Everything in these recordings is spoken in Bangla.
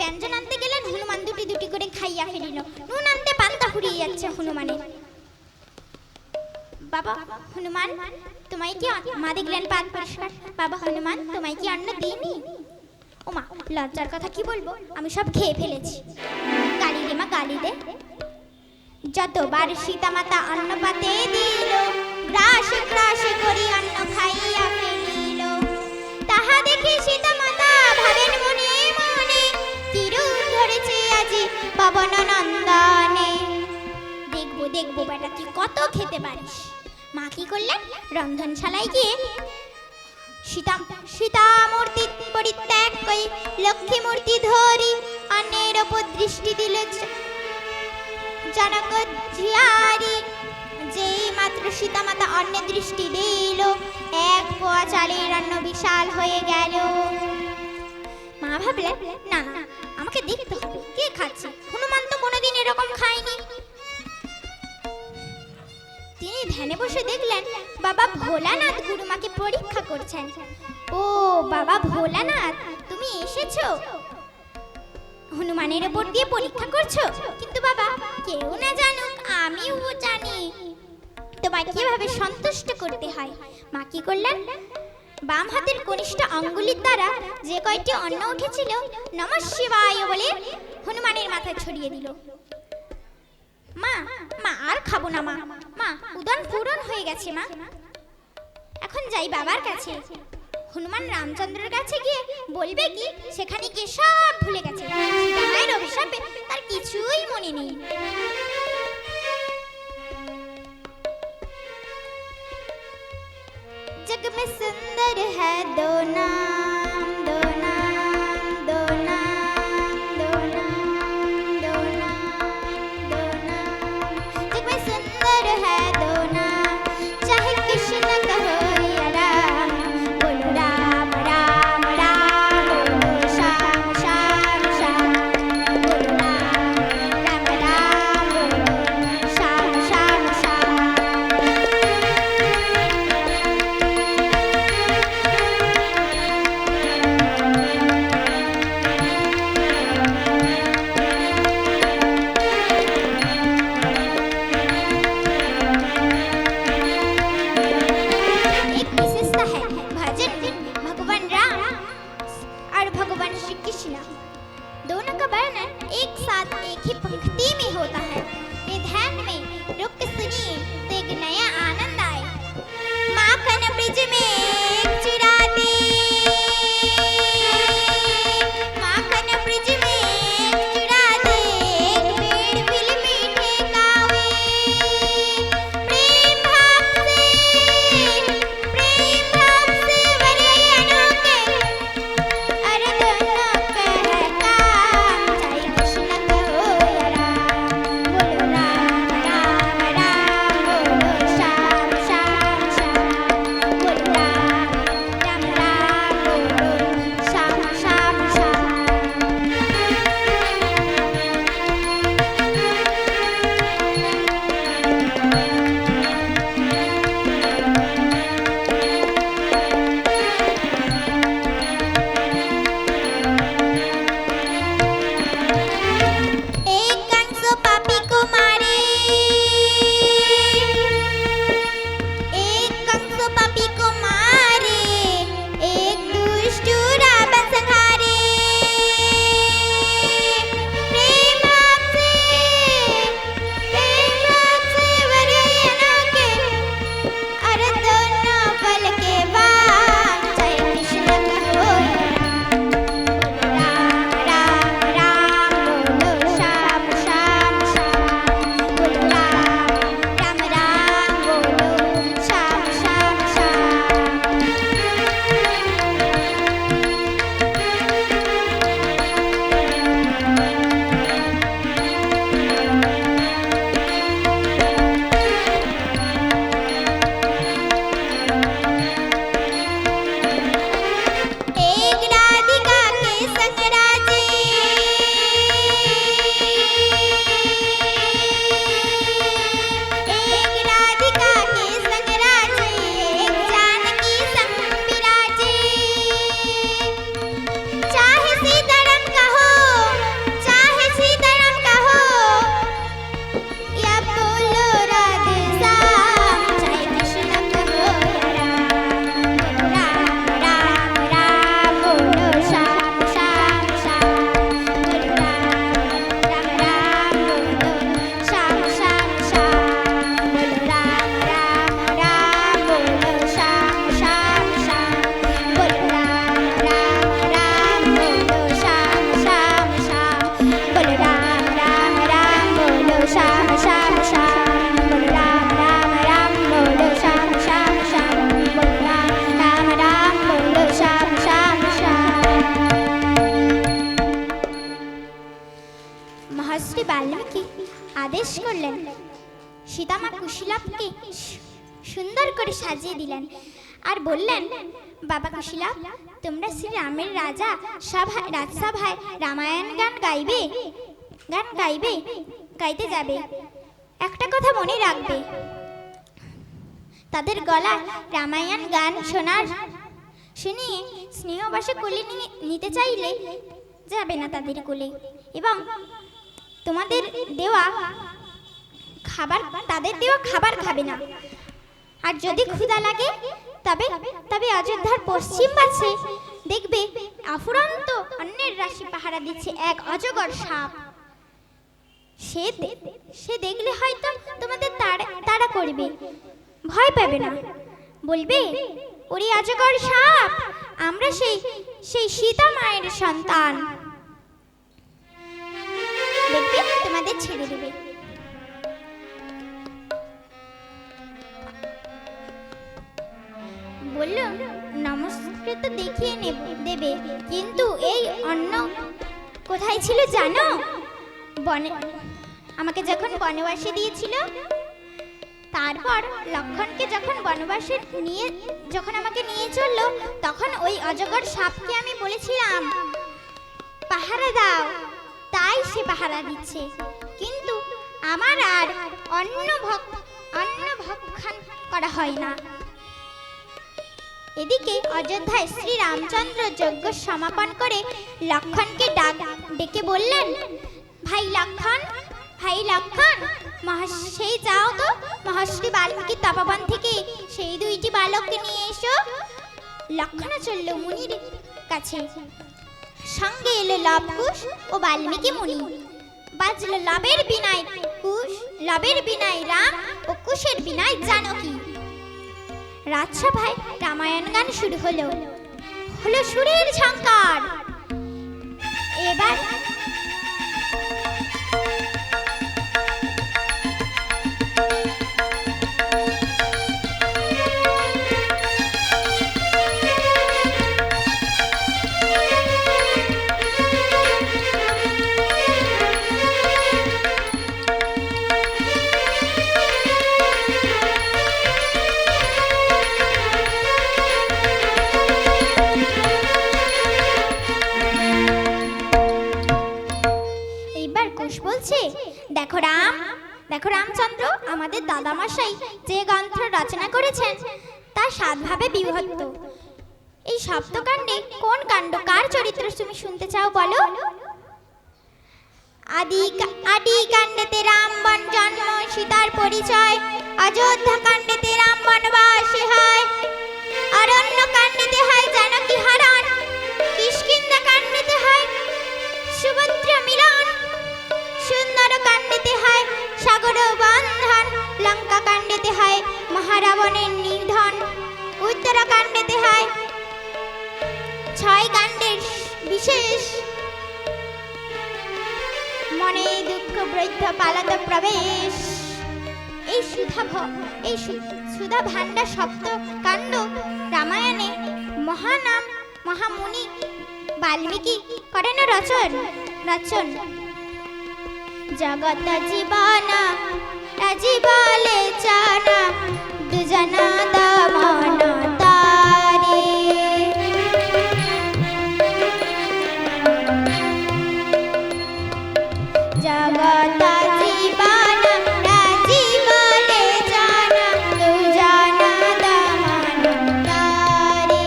ব্যঞ্জন আনতে গেলেন, হনুমান দুটি দুটি করে খাইয়া ফেলিল। নুন আনতে পান্তা ফুরিয়ে যাচ্ছে হনুমানের। বাবা হনুমান, তোমায় কি মা দেখলেন পান পরিষ্কার, বাবা হনুমান তোমায় কি অন্ন দিইনি? ও মা, লজ্জার কথা কি বলবো, আমি সব খেয়ে ফেলেছি। গালি রে মা, গালি দে। যতবার সীতা মাতা অন্ন পাতে দিল, গ্রাসে গ্রাসে করি অন্ন খাইয়া ফেলিল। তাহা দেখে সীতা মাতা ভাবেন মনে মনে, কি রূপ ধরেছে আজি পবন নন্দনে। দেখবো দেখবো বেটা তুই কত খেতে পারিস। মা কি করলেন, রন্ধনশালায় গিয়ে সীতা মূর্তি পরিত্যাগ করি লক্ষ্মী মূর্তি ধরি অন্যের ওপর দৃষ্টি দিল জনক ঝিয়ারি। যেই মাত্র সীতা মাতা অন্যের দৃষ্টি দিল, এক পোয়া চালের অন্ন বিশাল হয়ে গেল। মা ভাবলেন না না, আমাকে দেখতে হবে কে খাচ্ছে, হনুমান তো কোনোদিন এরকম খায়নি। তিনি ধ্যানে বসে দেখলেন বাবা ভোলানাথ গুরুমাকে পরীক্ষা করছেন। ও বাবা ভোলানাথ, তুমি এসেছো, হনুমানের উপর দিয়ে পরীক্ষা করছো? কিন্তু বাবা কেউ না জানুক, আমিও জানি তোমায় কিভাবে সন্তুষ্ট করতে হয়। মা কি করলেন, বাম হাতের কনিষ্ঠ আঙ্গুলির দ্বারা যে কয়টি অন্ন উঠেছিল নমঃ শিবায় বলে হনুমানের মাথায় ছড়িয়ে দিল। মা মা আর খাবো না মা, মা উদন পূরণ হয়ে গেছে মা, এখন যাই বাবার কাছে। হনুমান রামচন্দ্রের কাছে গিয়ে বলবে কি সেখানে গিয়ে সব ভুলে গেছে, মায়ের অভিশাপে তার কিছুই মনে নেই। जग में सुंदर है दो नाम, दो नाम, दो नाम, दो नाम, दो नाम, दो नाम। जग में सुंदर है दो नाम, चाहे कृष्ण कहो या राम, बोलो राम राम राम, बोलो श्याम श्याम श्याम, बोलो राम राम राम, बोलो श्याम श्याम श्याम। दोनों का वर्णन एक साथ एक ही पंक्ति में होता है। ये ध्यान में रुक के सुनिए तो एक नया आनंद आए। माखन ब्रिज में एक चिरा दे, माखन ब्रिज में एक चिरा दे, एक पेड़ बिल मीठे गावे, प्रेम भाव से वरे अनोखे, अरे दोनों कह काम, चाहे कृष्ण कहो या राम, बोलो राम राम राम, बोलो श्याम আদেশ করলেন। সীতামা কুশীলবকে সুন্দর করে সাজিয়ে দিলেন আর বললেন, বাবা কুশীলব, তোমরা শ্রীরামের রাজসভায় রামায়ণ গাইতে যাবে। একটা কথা মনে রাখবে, তাদের গলায় রামায়ণ গান শুনিয়ে স্নেহবাসে কোলে নিতে চাইলে যাবে না তাদের কোলে, এবং তাদের দেওয়া খাবার খাবে না। আর যদি ক্ষুধা লাগে তবে অযোধ্যার পশ্চিম পাশে দেখবে অফুরন্ত অন্যের রাশি পাহারা দিচ্ছে এক অজগর সাপ। সে দেখলে হয়তো তোমাদের তাড়া করবে, ভয় পাবে না, বলবে, ওরে অজগর সাপ, আমরা সেই সীতা মায়ের সন্তান, দেখবে তোমাদের ছেড়ে দেবে। বলল, নমস্কার তো দেখিয়ে দেবে, কিন্তু এই অন্ন কোথায় ছিল জানো? আমাকে যখন বনবাসে দিয়েছিল, তারপর লক্ষণকে যখন আমাকে নিয়ে চললো, তখন ওই অজগর সাপকে আমি বলেছিলাম পাহারা দাও, তাই সে পাহারা দিচ্ছে, কিন্তু আমার আর অন্ন ভক্ষণ করা হয় না। এদিকে অযোধ্যায় শ্রী রামচন্দ্র যজ্ঞ সমাপন করে লক্ষণকে ডেকে বললেন, ভাই লক্ষণ, সেই যাও তো মহর্ষি বাল্মীকি তপবন থেকে সেই দুইটি বালককে নিয়ে এসো। লক্ষণ চলল মুনির কাছে, সঙ্গে এলো লবকুশ ও বাল্মীকি মুনি। বাজলো লবের বিনায় কুশ, লবের বিনায় রাম ও কুশের বিনায় জানকী। রাজসভায় রামায়ণ গান শুরু হলো সুরের ঝঙ্কার। এবার দেখো রামচন্দ্র, আমাদের দাদামশাই যে গ্রন্থ রচনা করেছেন তা 7 ভাবে বিভক্ত। এই সপ্তকাণ্ডে কোন কাণ্ড কার চরিত্র তুমি শুনতে চাও বলো? আদি কাণ্ডেতে রামবন জন্ম, সীতার পরিচয়। অযোধ্যা কাণ্ডেতে রাম বনবাসী হয়। অরণ্য কাণ্ডেতে হয় জানকী হরণ। কিষ্কিন্ধা কাণ্ডেতে হয় সুভদ্রা মিলন। সুন্দর কাণ্ডেতে হয় সাগর বন্ধন। লঙ্কা কাণ্ডেতে হয় মহারাবণের নিধন। উত্তরাকাণ্ডেতে হয় 6 কাণ্ডের বিশেষ মনে দুঃখ বৃদ্ধ পালাত প্রবেশ। এই সুধা ভাণ্ডার সপ্ত কাণ্ড রামায়ণে মহামুনি বাল্মীকি করেন রচন। জগত জীবনা জীবলে চানা দুজনা দমন তারে। জগত জীবনা জীবলে চানা দুজনা দমন তারে।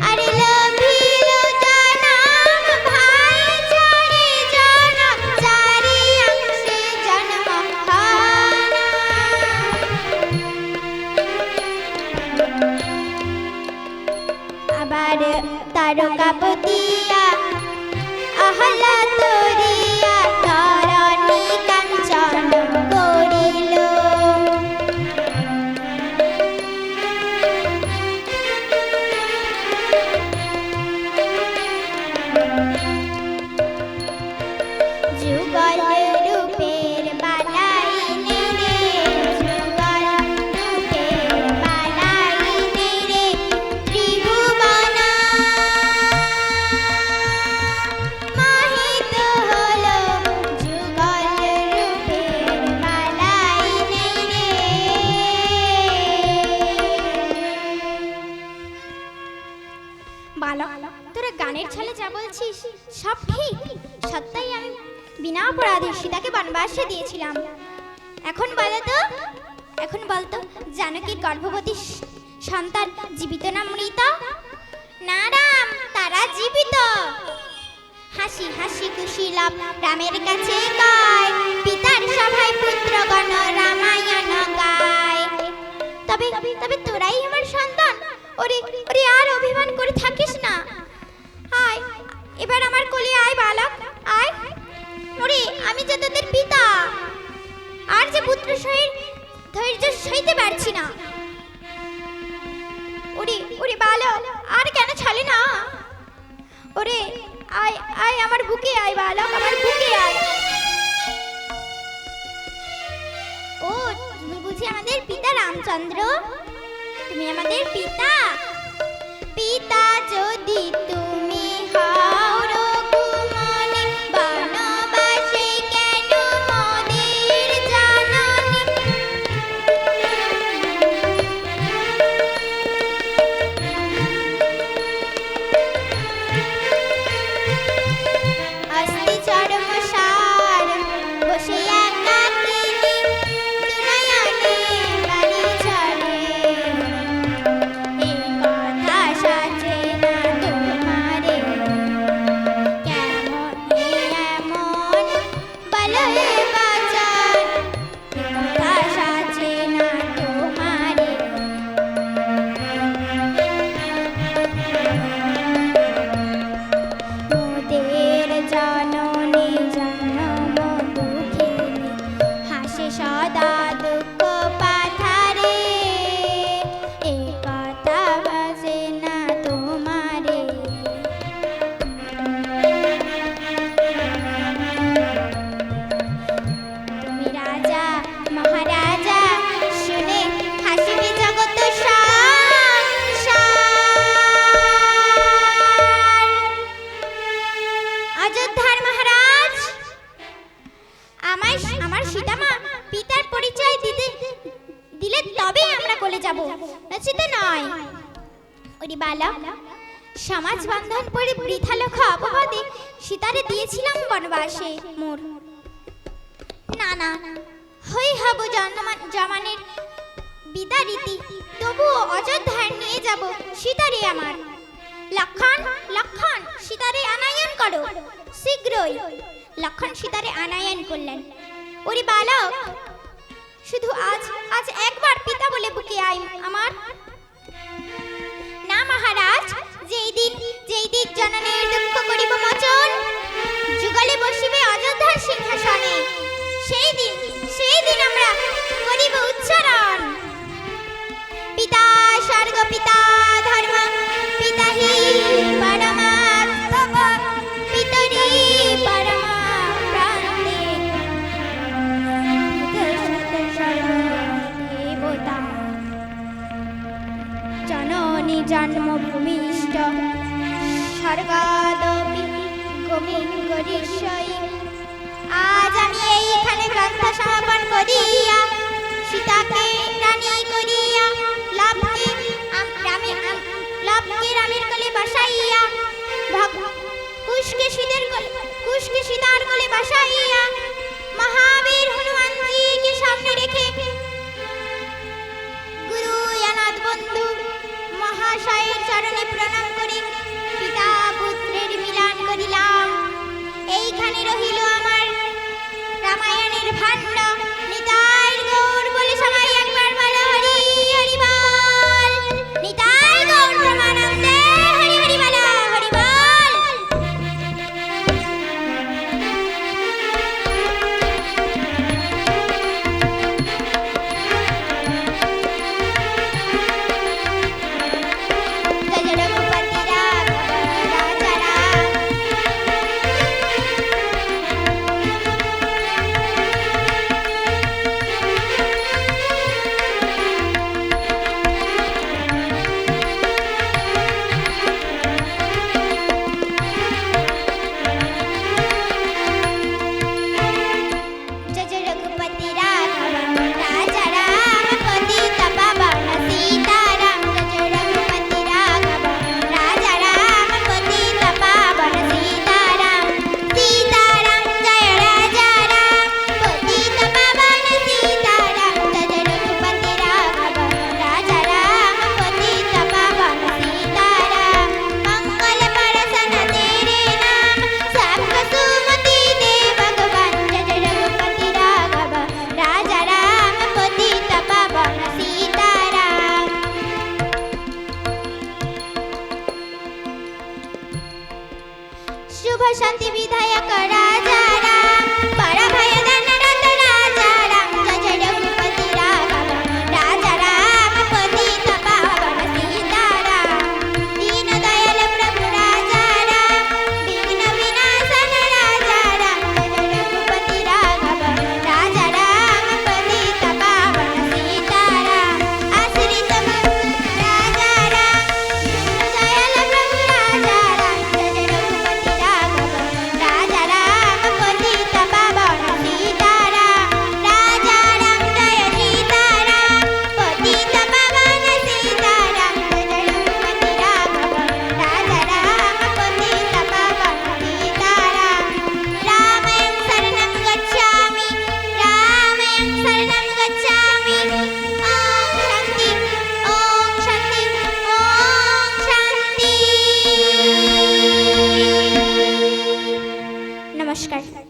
আরে লভিল জনম ভাই চারি জন, চারি অংশে জন্ম হানা। আবার তারকাপতিয়া আহলা তরিয়া ধরণী কাঞ্চন করিল। যুগল রূপের বালাইনে রে, যুগল রূপের বালাইনে রে ত্রিভুবন। মোহিত বালক, তোরা গানের ছলে যা বলছিস সব ঠিক, সত্যই আমি বিনা অপরাধে সীতাকে বনবাসে দিয়েছিলাম। এখন বলতো জানকীর গর্ভবতী সন্তান জীবিত না মৃত? না রাম, তারা জীবিত। হাসি হাসি খুশি লাভ রামের কাছে গায়, পিতার সভায় পুত্রগণ রামায়ণ গায়। তবে তবে তোরাই আমার সন্তান। ওরে ওরে, আর অভিমান করে থাকিস না। আয় এবার আমার কোলে আয় বালক, আয়। ওরে, আমি যে তোদের পিতা, আর যে পুত্র ধৈর্য সইতে পারছি না। ওরে ওরে বালক, আর কেন ছাড়ে না? ওরে আয় আয়, আমার বুকে আয় বালক, আমার বুকে আয়। ও, তুমি বুঝি আমাদের পিতা রামচন্দ্র? তুমি আমাদের পিতা? পিতা যদি তুমি হও রঘুমনি, বনবাসে কেন মোদের জননী? অস্থি চর্মসার বসে একাকিনী, দুনয়নে বাড়ি ঝরে। এই কথা সাজে না তোমারে, কেমন এমন বলয়ে বাচার। এই কথা সাজে না তোমারে। মোদের জননী জনম দুঃখিনী, হাসে সদা দুঃখ পাথারে। এ কথা বাজে না তোমারে। তুমি রাজা মহারাজা শুনে হাসিবে জগত সংসার। অযোধ্যার মহারাজ, আমার সীতামা পিতার পরিচয় দিলে তবে আমরা কোলে যাব, নচিত নয়। ওরে বালক, সমাজ বন্ধন পরে বৃথা লক্ষ অপবাদে সীতারে দিয়েছিলাম বনবাসে মোর। না না, হই হব জমানের বিদারীতি, তবুও অযোধ্যায় নিয়ে যাব সীতারে আমার। লক্ষণ লক্ষণ, সীতারে আনায়ন করো শীঘ্রই। লক্ষণ সীতারে আনায়ন করলেন। ওরে বালক, শুধু আজ একবার পিতা বলে বুকে আয় আমার। না মহারাজ, যেই দিন জননের দুঃখ করিব মোচন, যুগলে বসিবে অযোধ্যার সিংহাসনে, সেই দিন আমরা করিব উচ্চারণ। পিতা স্বর্গ, পিতা ধর্ম, পিতা হি পরমাত্মব, পিতরি পরমা প্রান্তে, সর্বদেবতা। জননী জন্মভূমিষ্ঠ স্বর্গাদপি গোমিঙ্গরিষয়ী। আজ আমি এইখানে গ্রন্থ সমাপন করিয়া, সীতাকে রানী করিয়া, লাভকে রামের কোলে বসাইয়া, কুশকে সীতার কোলে বসাইয়া, মহাবীর হনুমানজিকে সামনে রেখে, গুরু অনাথ বন্ধু মহাশয়ের চরণে প্রণাম করে পিতা পুত্রের মিলন করিলাম। এইখানে রহিল আমার রামায়ণের ভাণ্ড। নিতাই গৌর বলে সবাই একবার বলো হরি হরি বল। নিতাই গৌর ব্রহ্মানন্দে হরি হরি বলো হরি বল। জয় জয় রঘুপতি शुभ शांति विधायक राजा राम परभय धनरत राजा राम जय जय रघुपति राघव राजा राम पतित पावन सीताराम दीन दयाल प्रभु राजा राम विघ्न विनाशन राजा राम जय जय रघुपति राघव राजा राम पतित पावन सीताराम आश्रित मंगल राजा राम विघ्न दयाल प्रभु राजा राम जय जय रघुपति राघव राजा राम पतित पावन सीताराम राजा राम जय सीताराम पतित पावन सीताराम जय जय रघुपति राघव राजा राम पतित पावन सीताराम रामयं शरणं गच्छामि रामयं शरणं गच्छामि ओम शांति ओम शांति ओम शांति। नमस्कार।